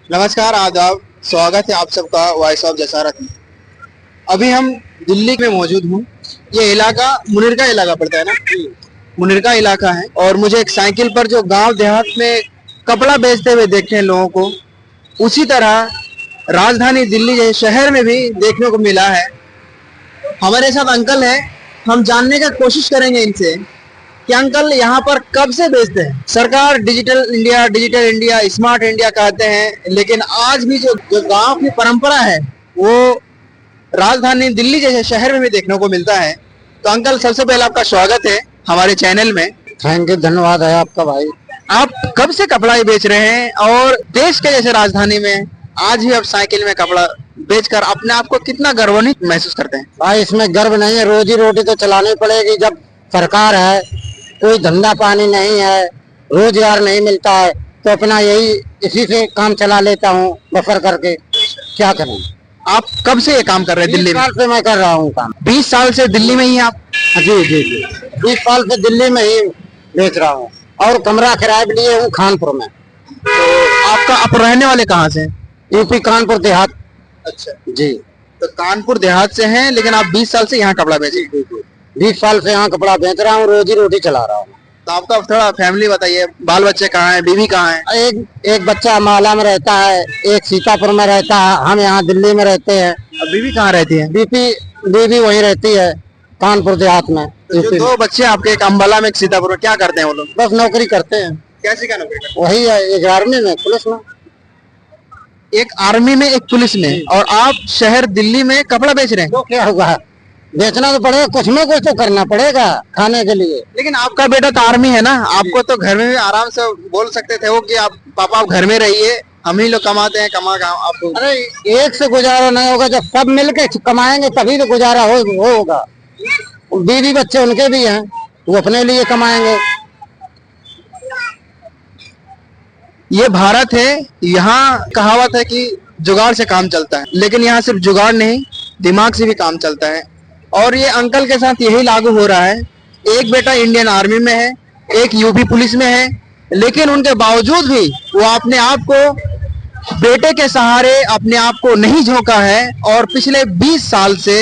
नमस्कार, आदाब। स्वागत है आप सबका वॉइस ऑफ जसारत में। अभी हम दिल्ली में मौजूद हूँ। ये इलाका मुनिर का इलाका पड़ता है ना, मुनिर का इलाका है। और मुझे एक साइकिल पर जो गांव देहात में कपड़ा बेचते हुए देखते हैं लोगों को, उसी तरह राजधानी दिल्ली जैसे शहर में भी देखने को मिला है। हमारे साथ अंकल हैं, हम जानने का कोशिश करेंगे इनसे कि अंकल यहाँ पर कब से बेचते हैं। सरकार डिजिटल इंडिया, स्मार्ट इंडिया कहते हैं, लेकिन आज भी जो गांव की परंपरा है वो राजधानी दिल्ली जैसे शहर में भी देखने को मिलता है। तो अंकल, सबसे पहले आपका स्वागत है हमारे चैनल में। थैंक यू, धन्यवाद है आपका भाई। आप कब से कपड़ा ही बेच रहे हैं और देश के जैसे राजधानी में आज भी आप साइकिल में कपड़ा बेचकर अपने आप को कितना गौरवान्वित महसूस करते हैं? भाई इसमें गर्व नहीं है, रोजी रोटी तो चलानी पड़ेगी। जब सरकार है, कोई धंधा पानी नहीं है, रोजगार नहीं मिलता है, तो अपना यही इसी से काम चला लेता हूँ बसर करके। क्या करें। आप कब से ये काम कर रहे हैं दिल्ली में? 20 साल से मैं कर रहा हूँ काम। 20 साल से दिल्ली में ही आप? जी जी जी, 20 साल से दिल्ली में ही बेच रहा हूँ और कमरा किराए भी लिए हूँ कानपुर में। आपका आप रहने वाले कहाँ से हैं? यूपी कानपुर देहात। अच्छा जी, तो कानपुर देहात से हैं, लेकिन आप 20 साल से यहाँ कपड़ा बेचे। 20 साल से यहाँ कपड़ा बेच रहा हूँ, रोजी रोटी चला रहा हूँ। तो आपका थोड़ा फैमिली बताइए, बाल बच्चे कहाँ हैं, बीवी कहाँ है? एक बच्चा अम्बाला में रहता है, एक सीतापुर में रहता है, हम यहाँ दिल्ली में रहते हैं। अब बीवी कहाँ रहती है? बीवी वहीं रहती है कानपुर देहात में। तो जो दो बच्चे आपके, एक अम्बाला में एक सीतापुर में, क्या करते हैं वो लोग? बस नौकरी करते हैं। कैसी क्या नौकरी करते वही है, एक आर्मी में, पुलिस में। हैं? एक आर्मी में, एक पुलिस में, और आप शहर दिल्ली में कपड़ा बेच रहे हैं। तो क्या होगा, बेचना तो पड़ेगा, कुछ में कुछ तो करना पड़ेगा खाने के लिए। लेकिन आपका बेटा तो आर्मी है ना, आपको तो घर में भी आराम से बोल सकते थे वो कि आप पापा आप घर में रहिए, हम ही लोग कमाते हैं, आपको। अरे एक से गुजारा नहीं होगा, जब सब मिलके कमाएंगे तभी तो गुजारा होगा। बीवी बच्चे उनके भी हैं, वो अपने लिए कमाएंगे। ये भारत है, यहाँ कहावत है कि जुगाड़ से काम चलता है, लेकिन यहाँ सिर्फ जुगाड़ नहीं, दिमाग से भी काम चलता है। और ये अंकल के साथ यही लागू हो रहा है। एक बेटा इंडियन आर्मी में है, एक यूपी पुलिस में है, लेकिन उनके बावजूद भी वो अपने आप को बेटे के सहारे अपने आप को नहीं झोंका है। और पिछले 20 साल से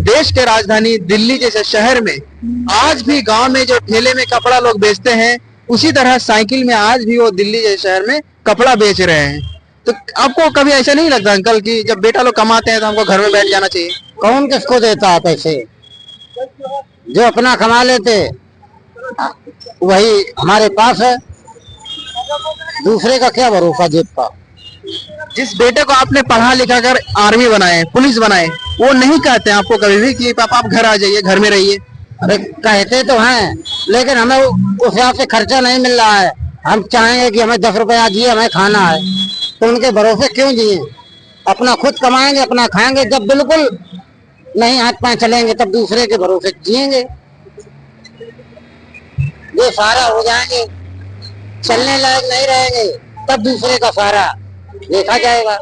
देश के राजधानी दिल्ली जैसे शहर में आज भी गांव में जो ठेले में कपड़ा लोग बेचते हैं, उसी तरह साइकिल में आज भी वो दिल्ली जैसे शहर में कपड़ा बेच रहे हैं। तो आपको कभी ऐसा नहीं लगता अंकल कि जब बेटा लोग कमाते हैं तो हमको घर में बैठ जाना चाहिए? कौन किसको देता है पैसे? जो अपना कमा लेते वही हमारे पास है, दूसरे का क्या भरोसा जेब का। जिस बेटे को आपने पढ़ा लिखा कर आर्मी बनाए, पुलिस बनाए, वो नहीं कहते आपको कभी भी कि पापा आप घर आ जाइए, घर में रहिए? अरे कहते तो हैं, लेकिन हमें उस हिसाब से खर्चा नहीं मिल रहा है। हम चाहेंगे कि हमें 10 रुपया दिए, हमें खाना है, तो उनके भरोसे क्यों जिए? अपना खुद कमाएंगे, अपना खाएंगे। जब बिल्कुल नहीं हाथ पांव चलेंगे तब दूसरे के भरोसे जिएंगे। ये सारा हो जाएंगे, चलने लायक नहीं रहेंगे, तब दूसरे का सारा देखा जाएगा।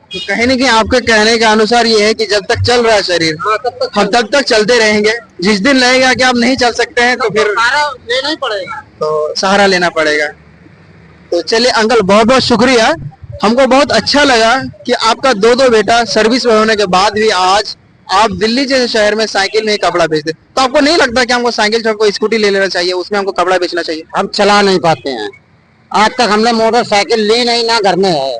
तो कहीं ना कहीं आपके कहने के अनुसार ये है कि जब तक चल रहा है शरीर, हम तब तक चलते रहेंगे। जिस दिन लगेगा कि आप नहीं चल सकते हैं तो फिर सहारा लेना ही पड़ेगा, तो सहारा लेना पड़ेगा। तो चलिए अंकल, बहुत बहुत शुक्रिया। हमको बहुत अच्छा लगा कि आपका दो बेटा सर्विस में होने के बाद भी आज आप दिल्ली जैसे शहर में साइकिल में ही कपड़ा बेचते। तो आपको नहीं लगता कि हमको साइकिल छोड़ को स्कूटी ले लेना चाहिए, उसमें हमको कपड़ा बेचना चाहिए? हम चला नहीं पाते हैं। आज तक हमने मोटरसाइकिल ली नहीं, ना घर में है,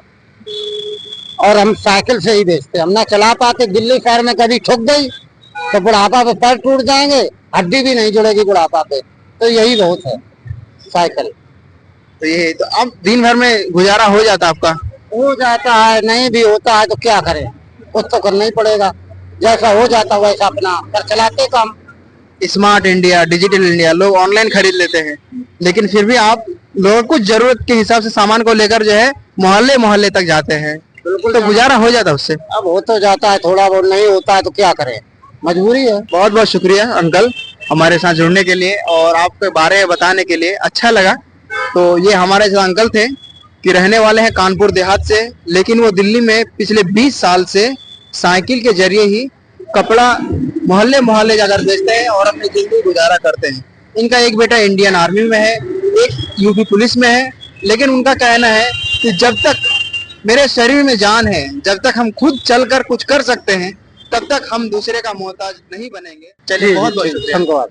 और हम साइकिल से ही बेचते। हम ना चला पाते। दिल्ली शहर में कभी ठुक गई तो बुढ़ापा पे पैर टूट जाएंगे, हड्डी भी नहीं जुड़ेगी बुढ़ापा पे। तो यही बहुत है साइकिल। तो ये तो अब दिन भर में गुजारा हो जाता आपका? हो जाता है, नहीं भी होता है तो क्या करें, कुछ तो करना ही पड़ेगा। जैसा हो जाता वैसा अपना कर चलाते काम। स्मार्ट इंडिया, डिजिटल इंडिया, लोग ऑनलाइन खरीद लेते हैं, लेकिन फिर भी आप लोगों को जरूरत के हिसाब से सामान को लेकर जो है मोहल्ले मोहल्ले तक जाते हैं। बिल्कुल, तो गुजारा हो जाता उससे? अब हो तो जाता है, थोड़ा बहुत नहीं होता है तो क्या करें, मजबूरी है। बहुत बहुत शुक्रिया अंकल हमारे साथ जुड़ने के लिए और आपके बारे में बताने के लिए, अच्छा लगा। तो ये हमारे साथ अंकल थे कि रहने वाले हैं कानपुर देहात से, लेकिन वो दिल्ली में पिछले 20 साल से साइकिल के जरिए ही कपड़ा मोहल्ले मोहल्ले जाकर बेचते हैं और अपनी जिंदगी गुजारा करते हैं। इनका एक बेटा इंडियन आर्मी में है, एक यूपी पुलिस में है, लेकिन उनका कहना है कि जब तक मेरे शरीर में जान है, जब तक हम खुद चलकर कुछ कर सकते हैं तब तक हम दूसरे का मोहताज नहीं बनेंगे। चलिए बहुत बहुत शुक्रिया। धन्यवाद।